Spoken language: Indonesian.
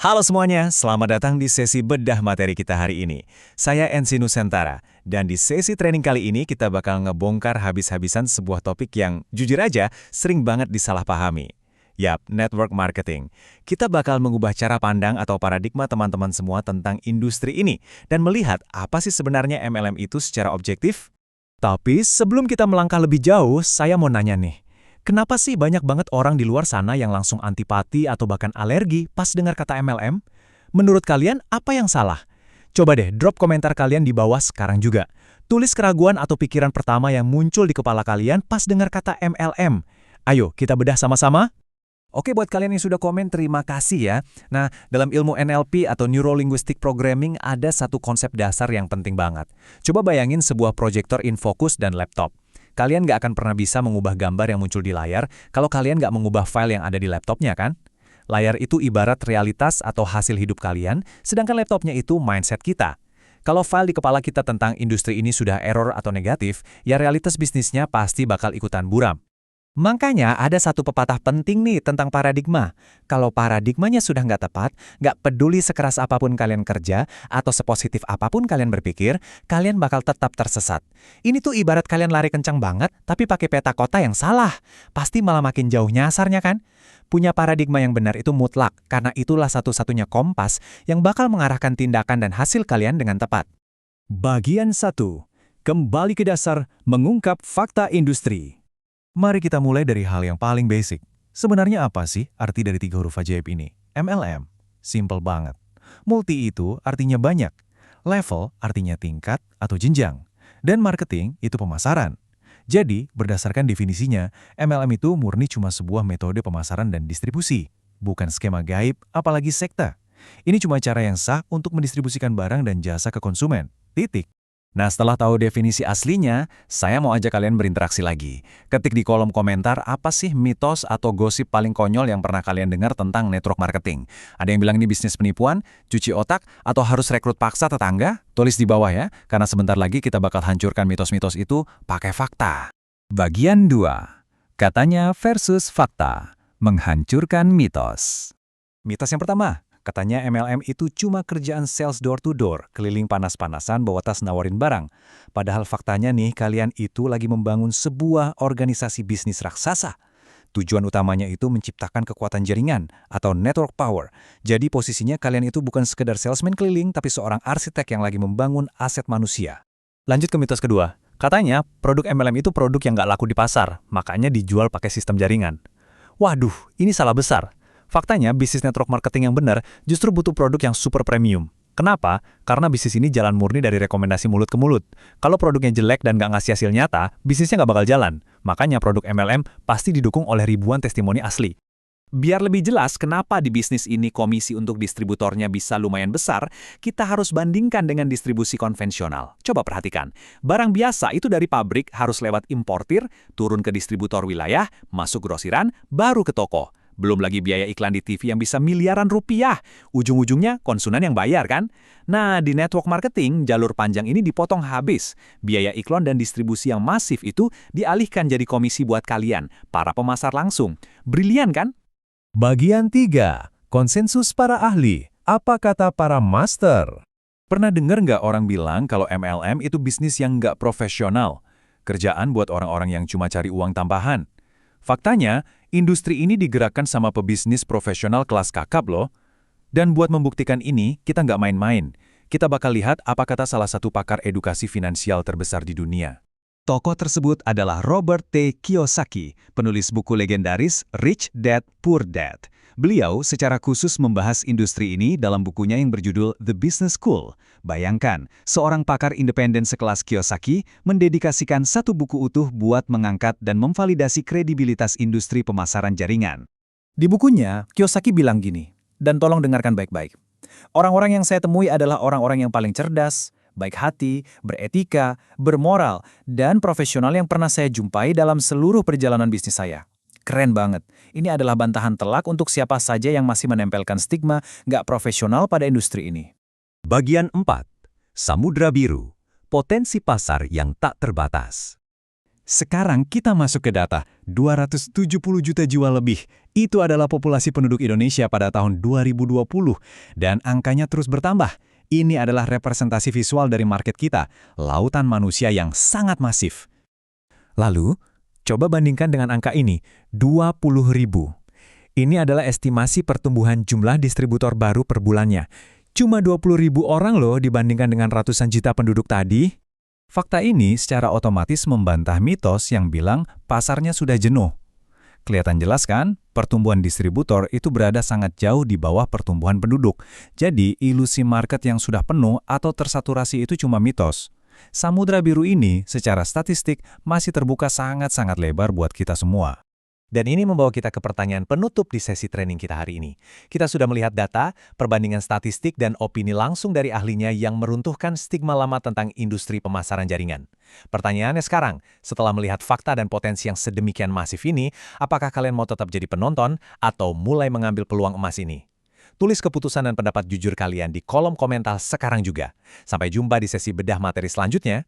Halo semuanya, selamat datang di sesi bedah materi kita hari ini. Saya Ensi Nusantara, dan di sesi training kali ini kita bakal ngebongkar habis-habisan sebuah topik yang jujur aja sering banget disalahpahami. Yap, network marketing. Kita bakal mengubah cara pandang atau paradigma teman-teman semua tentang industri ini, dan melihat apa sih sebenarnya MLM itu secara objektif. Tapi sebelum kita melangkah lebih jauh, saya mau nanya nih. Kenapa sih banyak banget orang di luar sana yang langsung antipati atau bahkan alergi pas dengar kata MLM? Menurut kalian, apa yang salah? Coba deh drop komentar kalian di bawah sekarang juga. Tulis keraguan atau pikiran pertama yang muncul di kepala kalian pas dengar kata MLM. Ayo, kita bedah sama-sama. Oke, buat kalian yang sudah komen, terima kasih ya. Nah, dalam ilmu NLP atau Neuro Linguistic Programming ada satu konsep dasar yang penting banget. Coba bayangin sebuah proyektor in focus dan laptop. Kalian nggak akan pernah bisa mengubah gambar yang muncul di layar kalau kalian nggak mengubah file yang ada di laptopnya, kan? Layar itu ibarat realitas atau hasil hidup kalian, sedangkan laptopnya itu mindset kita. Kalau file di kepala kita tentang industri ini sudah error atau negatif, ya realitas bisnisnya pasti bakal ikutan buram. Makanya ada satu pepatah penting nih tentang paradigma. Kalau paradigmanya sudah nggak tepat, nggak peduli sekeras apapun kalian kerja atau sepositif apapun kalian berpikir, kalian bakal tetap tersesat. Ini tuh ibarat kalian lari kencang banget, tapi pakai peta kota yang salah. Pasti malah makin jauh nyasarnya kan? Punya paradigma yang benar itu mutlak, karena itulah satu-satunya kompas yang bakal mengarahkan tindakan dan hasil kalian dengan tepat. Bagian 1. Kembali ke dasar, mengungkap fakta industri. Mari kita mulai dari hal yang paling basic. Sebenarnya apa sih arti dari 3 huruf ajaib ini? MLM. Simple banget. Multi itu artinya banyak. Level artinya tingkat atau jenjang. Dan marketing itu pemasaran. Jadi, berdasarkan definisinya, MLM itu murni cuma sebuah metode pemasaran dan distribusi. Bukan skema gaib, apalagi sekta. Ini cuma cara yang sah untuk mendistribusikan barang dan jasa ke konsumen. Titik. Nah, setelah tahu definisi aslinya, saya mau ajak kalian berinteraksi lagi. Ketik di kolom komentar apa sih mitos atau gosip paling konyol yang pernah kalian dengar tentang network marketing. Ada yang bilang ini bisnis penipuan, cuci otak, atau harus rekrut paksa tetangga? Tulis di bawah ya, karena sebentar lagi kita bakal hancurkan mitos-mitos itu pakai fakta. Bagian 2. Katanya versus fakta. Menghancurkan mitos. Mitos yang pertama. Katanya MLM itu cuma kerjaan sales door to door, keliling panas-panasan bawa tas nawarin barang. Padahal faktanya nih, kalian itu lagi membangun sebuah organisasi bisnis raksasa. Tujuan utamanya itu menciptakan kekuatan jaringan atau network power. Jadi posisinya kalian itu bukan sekedar salesman keliling, tapi seorang arsitek yang lagi membangun aset manusia. Lanjut ke mitos kedua. Katanya produk MLM itu produk yang nggak laku di pasar, makanya dijual pakai sistem jaringan. Waduh, ini salah besar. Faktanya, bisnis network marketing yang benar justru butuh produk yang super premium. Kenapa? Karena bisnis ini jalan murni dari rekomendasi mulut ke mulut. Kalau produknya jelek dan nggak ngasih hasil nyata, bisnisnya nggak bakal jalan. Makanya produk MLM pasti didukung oleh ribuan testimoni asli. Biar lebih jelas kenapa di bisnis ini komisi untuk distributornya bisa lumayan besar, kita harus bandingkan dengan distribusi konvensional. Coba perhatikan, barang biasa itu dari pabrik harus lewat importir, turun ke distributor wilayah, masuk grosiran, baru ke toko. Belum lagi biaya iklan di TV yang bisa miliaran rupiah. Ujung-ujungnya konsumen yang bayar kan? Nah, di network marketing, jalur panjang ini dipotong habis. Biaya iklan dan distribusi yang masif itu dialihkan jadi komisi buat kalian, para pemasar langsung. Brilian kan? Bagian 3. Konsensus para ahli. Apa kata para master? Pernah dengar nggak orang bilang kalau MLM itu bisnis yang nggak profesional? Kerjaan buat orang-orang yang cuma cari uang tambahan. Faktanya, industri ini digerakkan sama pebisnis profesional kelas kakap loh. Dan buat membuktikan ini, kita nggak main-main. Kita bakal lihat apa kata salah satu pakar edukasi finansial terbesar di dunia. Tokoh tersebut adalah Robert T. Kiyosaki, penulis buku legendaris Rich Dad Poor Dad. Beliau secara khusus membahas industri ini dalam bukunya yang berjudul The Business School. Bayangkan, seorang pakar independen sekelas Kiyosaki mendedikasikan satu buku utuh buat mengangkat dan memvalidasi kredibilitas industri pemasaran jaringan. Di bukunya, Kiyosaki bilang gini, dan tolong dengarkan baik-baik. Orang-orang yang saya temui adalah orang-orang yang paling cerdas, baik hati, beretika, bermoral, dan profesional yang pernah saya jumpai dalam seluruh perjalanan bisnis saya. Keren banget. Ini adalah bantahan telak untuk siapa saja yang masih menempelkan stigma nggak profesional pada industri ini. Bagian 4. Samudra Biru. Potensi pasar yang tak terbatas. Sekarang kita masuk ke data. 270 juta jiwa lebih. Itu adalah populasi penduduk Indonesia pada tahun 2020. Dan angkanya terus bertambah. Ini adalah representasi visual dari market kita, lautan manusia yang sangat masif. Lalu, coba bandingkan dengan angka ini, 20.000. Ini adalah estimasi pertumbuhan jumlah distributor baru per bulannya. Cuma 20.000 orang loh dibandingkan dengan ratusan juta penduduk tadi. Fakta ini secara otomatis membantah mitos yang bilang pasarnya sudah jenuh. Kelihatan jelas kan, pertumbuhan distributor itu berada sangat jauh di bawah pertumbuhan penduduk. Jadi, ilusi market yang sudah penuh atau tersaturasi itu cuma mitos. Samudra biru ini secara statistik masih terbuka sangat-sangat lebar buat kita semua. Dan ini membawa kita ke pertanyaan penutup di sesi training kita hari ini. Kita sudah melihat data, perbandingan statistik, dan opini langsung dari ahlinya yang meruntuhkan stigma lama tentang industri pemasaran jaringan. Pertanyaannya sekarang, setelah melihat fakta dan potensi yang sedemikian masif ini, apakah kalian mau tetap jadi penonton atau mulai mengambil peluang emas ini? Tulis keputusan dan pendapat jujur kalian di kolom komentar sekarang juga. Sampai jumpa di sesi bedah materi selanjutnya.